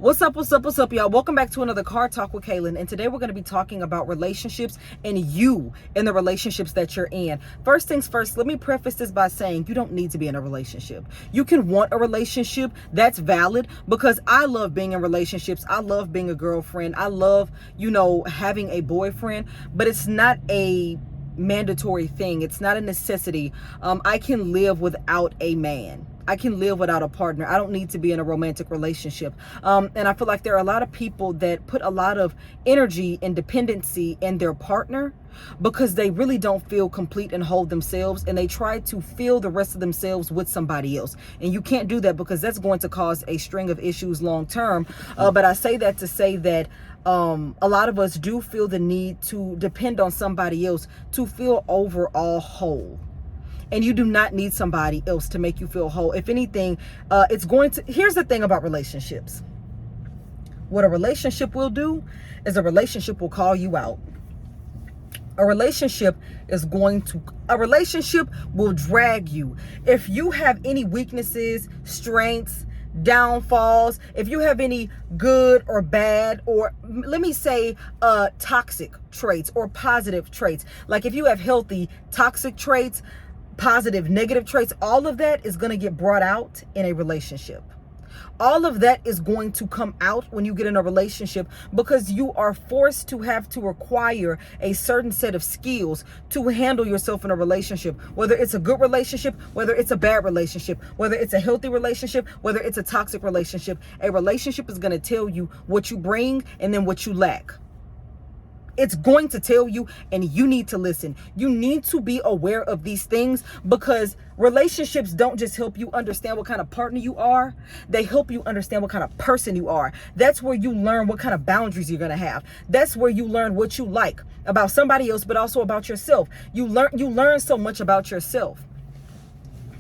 What's up, y'all? Welcome back to another Car Talk with Kaylin. And today we're going to be talking about relationships and you in the relationships that you're in. First things first, let me preface this by saying you don't need to be in a relationship. You can want a relationship. That's valid, because I love being in relationships. I love being a girlfriend. I love, having a boyfriend, but it's not a mandatory thing. It's not a necessity. I can live without a man. I can live without a partner. I don't need to be in a romantic relationship. And I feel like there are a lot of people that put a lot of energy and dependency in their partner because they really don't feel complete and whole themselves, and they try to fill the rest of themselves with somebody else. And you can't do that, because that's going to cause a string of issues long term. But I say that to say that a lot of us do feel the need to depend on somebody else to feel overall whole. And you do not need somebody else to make you feel whole. If anything, here's the thing about relationships. What a relationship will do is a relationship will call you out. A relationship will drag you. If you have any weaknesses, strengths, downfalls, if you have any good or bad, or let me say toxic traits or positive traits, like if you have healthy toxic traits, positive negative traits, all of that is going to get brought out in a relationship. All of that is going to come out when you get in a relationship, because you are forced to have to acquire a certain set of skills to handle yourself in a relationship, whether it's a good relationship, whether it's a bad relationship, whether it's a healthy relationship, whether it's a toxic relationship. A relationship is going to tell you what you bring and then what you lack. It's going to tell you, and you need to listen. You need to be aware of these things, because relationships don't just help you understand what kind of partner you are. They help you understand what kind of person you are. That's where you learn what kind of boundaries you're going to have. That's where you learn what you like about somebody else, but also about yourself. You learn so much about yourself.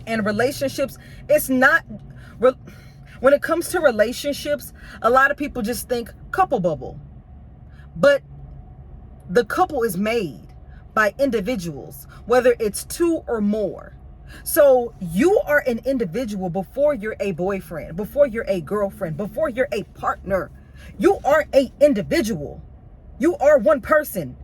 And relationships, when it comes to relationships, a lot of people just think couple bubble. But the couple is made by individuals, whether it's two or more. So you are an individual before you're a boyfriend, before you're a girlfriend, before you're a partner. You are an individual. You are one person.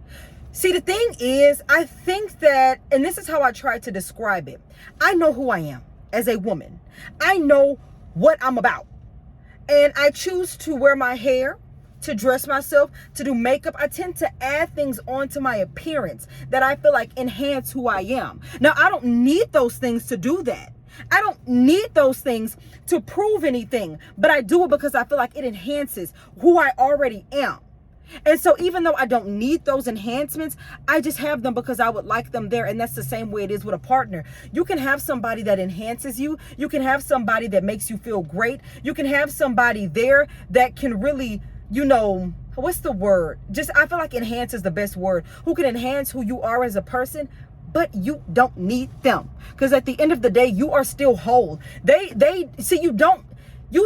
See, the thing is, I think that, and this is how I try to describe it, I know who I am as a woman. I know what I'm about. And I choose to wear my hair, to dress myself, to do makeup. I tend to add things onto my appearance that I feel like enhance who I am. Now, I don't need those things to do that. I don't need those things to prove anything, but I do it because I feel like it enhances who I already am. And so even though I don't need those enhancements, I just have them because I would like them there. And that's the same way it is with a partner. You can have somebody that enhances you. You can have somebody that makes you feel great. You can have somebody there that can really, what's the word? I feel like enhance is the best word. Who can enhance who you are as a person, but you don't need them. Because at the end of the day, you are still whole. You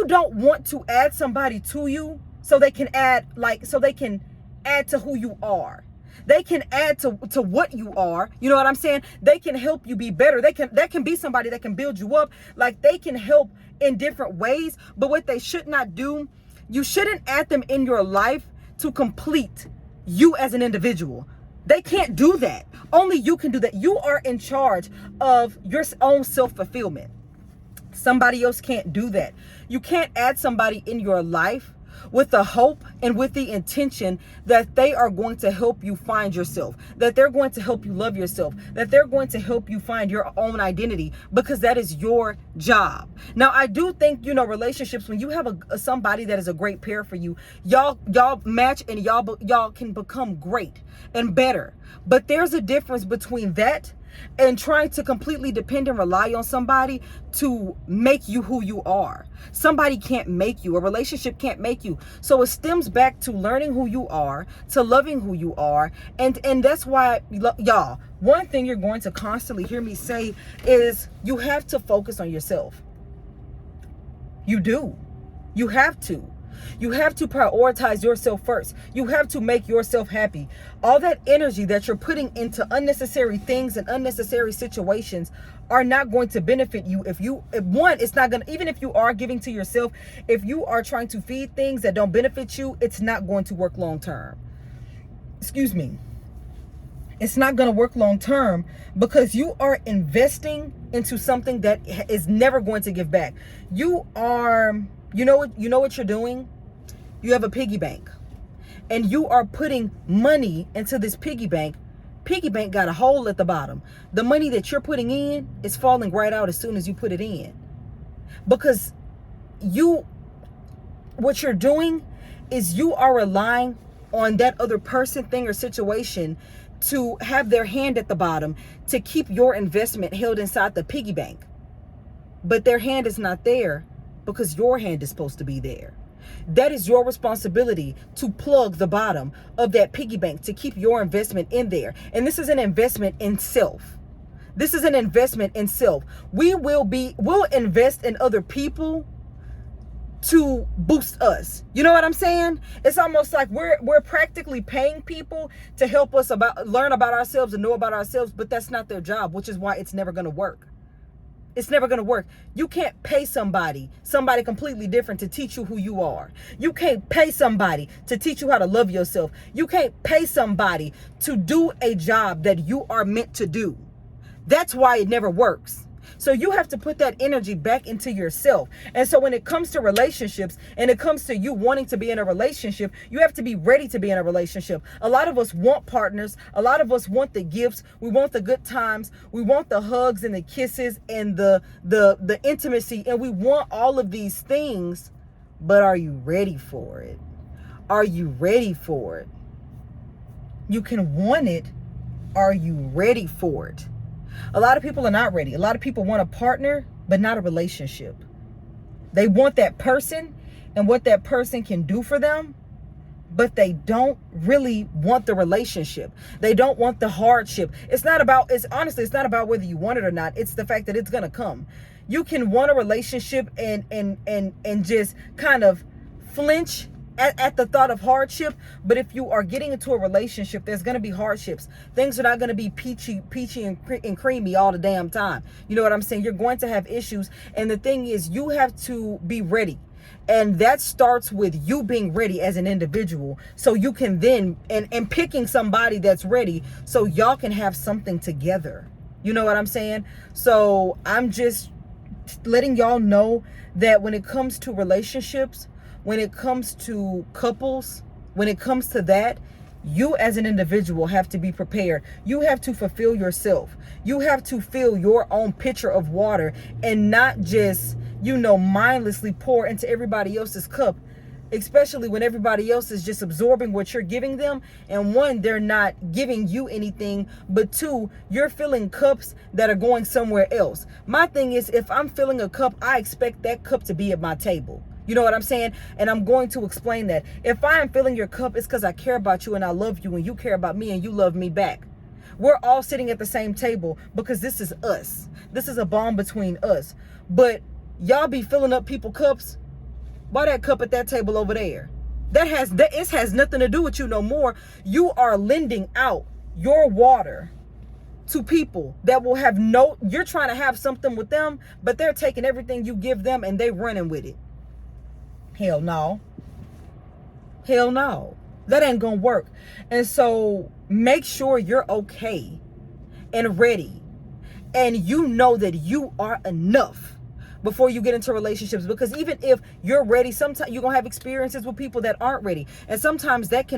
don't want to add somebody to you so they can add to who you are. They can add to what you are. You know what I'm saying? They can help you be better. That can be somebody that can build you up. Like, they can help in different ways. But what they should not do, you shouldn't add them in your life to complete you as an individual. They can't do that. Only you can do that. You are in charge of your own self-fulfillment. Somebody else can't do that. You can't add somebody in your life with the hope and with the intention that they are going to help you find yourself, that they're going to help you love yourself, that they're going to help you find your own identity, because that is your job. Now, I do think, relationships, when you have somebody that is a great pair for you, y'all match and y'all can become great and better. But there's a difference between that and trying to completely depend and rely on somebody to make you who you are. Somebody can't make you. A relationship can't make you. So it stems back to learning who you are, to loving who you are. And that's why, y'all, one thing you're going to constantly hear me say is you have to focus on yourself. You do. You have to. You have to prioritize yourself first. You have to make yourself happy. All that energy that you're putting into unnecessary things and unnecessary situations are not going to benefit you. If one, it's not going to, even if you are giving to yourself, if you are trying to feed things that don't benefit you, it's not going to work long term. Excuse me. It's not going to work long term because you are investing into something that is never going to give back. You know what you're doing? You have a piggy bank and you are putting money into this piggy bank. Piggy bank got a hole at the bottom. The money that you're putting in is falling right out as soon as you put it in, because what you're doing is you are relying on that other person, thing, or situation to have their hand at the bottom to keep your investment held inside the piggy bank. But their hand is not there because your hand is supposed to be there. That is your responsibility to plug the bottom of that piggy bank to keep your investment in there. And this is an investment in self. This is an investment in self. We'll invest in other people to boost us. You know what I'm saying? It's almost like we're practically paying people to help us learn about ourselves and know about ourselves, but that's not their job, which is why it's never going to work. It's never going to work. You can't pay somebody completely different to teach you who you are. You can't pay somebody to teach you how to love yourself. You can't pay somebody to do a job that you are meant to do. That's why it never works. So you have to put that energy back into yourself. And so when it comes to relationships and it comes to you wanting to be in a relationship, you have to be ready to be in a relationship. A lot of us want partners. A lot of us want the gifts. We want the good times. We want the hugs and the kisses and the intimacy. And we want all of these things. But are you ready for it? Are you ready for it? You can want it. Are you ready for it? A lot of people are not ready. A lot of people want a partner, but not a relationship. They want that person and what that person can do for them, but they don't really want the relationship. They don't want the hardship. It's not about whether you want it or not. It's the fact that it's going to come. You can want a relationship and just kind of flinch at the thought of hardship, but if you are getting into a relationship, there's going to be hardships. Things are not going to be peachy and creamy all the damn time. You know what I'm saying? You're going to have issues, and the thing is, you have to be ready, and that starts with you being ready as an individual, so you can then and picking somebody that's ready, so y'all can have something together. You know what I'm saying? So I'm just letting y'all know that when it comes to relationships, when it comes to couples, when it comes to that, you as an individual have to be prepared. You have to fulfill yourself. You have to fill your own pitcher of water and not just, mindlessly pour into everybody else's cup, especially when everybody else is just absorbing what you're giving them. And one, they're not giving you anything, but two, you're filling cups that are going somewhere else. My thing is, if I'm filling a cup, I expect that cup to be at my table. You know what I'm saying? And I'm going to explain that. If I am filling your cup, it's because I care about you and I love you and you care about me and you love me back. We're all sitting at the same table because this is us. This is a bond between us. But y'all be filling up people's cups. Why that cup at that table over there? It has nothing to do with you no more. You are lending out your water to people that will have you're trying to have something with them, but they're taking everything you give them and they running with it. Hell no. Hell no. That ain't gonna work. And so make sure you're okay and ready. And you know that you are enough before you get into relationships. Because even if you're ready, sometimes you're gonna have experiences with people that aren't ready. And sometimes like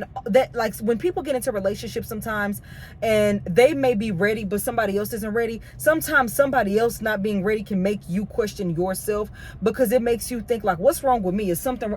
when people get into relationships sometimes and they may be ready, but somebody else isn't ready. Sometimes somebody else not being ready can make you question yourself, because it makes you think like, what's wrong with me? Is something,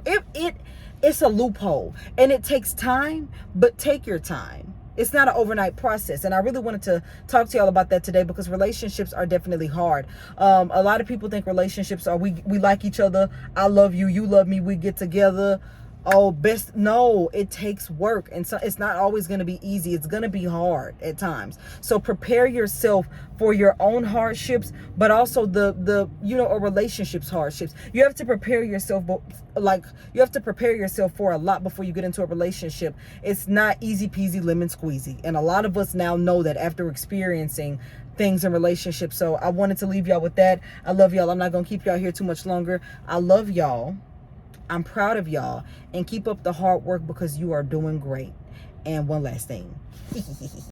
it's a loophole and it takes time, but take your time. It's not an overnight process. And I really wanted to talk to y'all about that today, because relationships are definitely hard. A lot of people think relationships are, we like each other. I love you. You love me. We get together. oh, best. No, it takes work, and so it's not always going to be easy. It's going to be hard at times. So prepare yourself for your own hardships, but also the a relationship's hardships. You have to prepare yourself, like you have to prepare yourself for a lot before you get into a relationship. It's not easy peasy lemon squeezy, and a lot of us now know that after experiencing things in relationships. So I wanted to leave y'all with that. I love y'all. I'm not gonna keep y'all here too much longer. I love y'all. I'm proud of y'all, and keep up the hard work because you are doing great. And one last thing.